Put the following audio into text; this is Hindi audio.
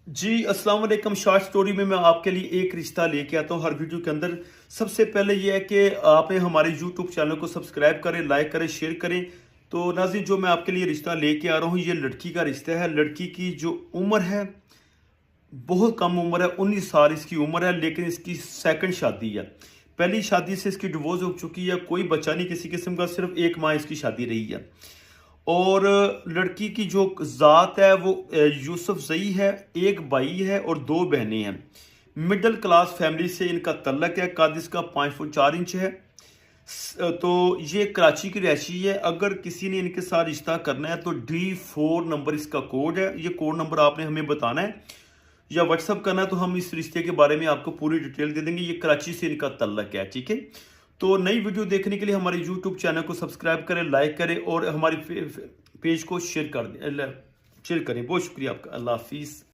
जी, अस्सलाम वालेकुम। शॉर्ट स्टोरी में मैं आपके लिए एक रिश्ता लेके आता हूँ हर वीडियो के अंदर। सबसे पहले ये है कि आपने हमारे यूट्यूब चैनल को सब्सक्राइब करें, लाइक करें, शेयर करें। तो नाज़रीन, जो मैं आपके लिए रिश्ता लेके आ रहा हूँ, ये लड़की का रिश्ता है। लड़की की जो उम्र है, बहुत कम उम्र है, 19 साल इसकी उम्र है, लेकिन इसकी सेकंड शादी है। पहली शादी से इसकी डिवोर्स हो चुकी है, कोई बच्चा नहीं किसी किस्म का, सिर्फ 1 माह इसकी शादी रही है। और लड़की की जो ज़ात है वो यूसुफ ज़ई है, एक भाई है और 2 बहनें हैं। मिडिल क्लास फैमिली से इनका तल्लक है। कद इसका 5 फुट 4 इंच है। तो ये कराची की रहायशी है। अगर किसी ने इनके साथ रिश्ता करना है तो D4 नंबर इसका कोड है। ये कोड नंबर आपने हमें बताना है या व्हाट्सअप करना है, तो हम इस रिश्ते के बारे में आपको पूरी डिटेल दे देंगे। ये कराची से इनका तल्लक है, ठीक है। तो नई वीडियो देखने के लिए हमारे यूट्यूब चैनल को सब्सक्राइब करें, लाइक करें और हमारे पेज को शेयर करें। बहुत शुक्रिया आपका। अल्लाह हाफिज़।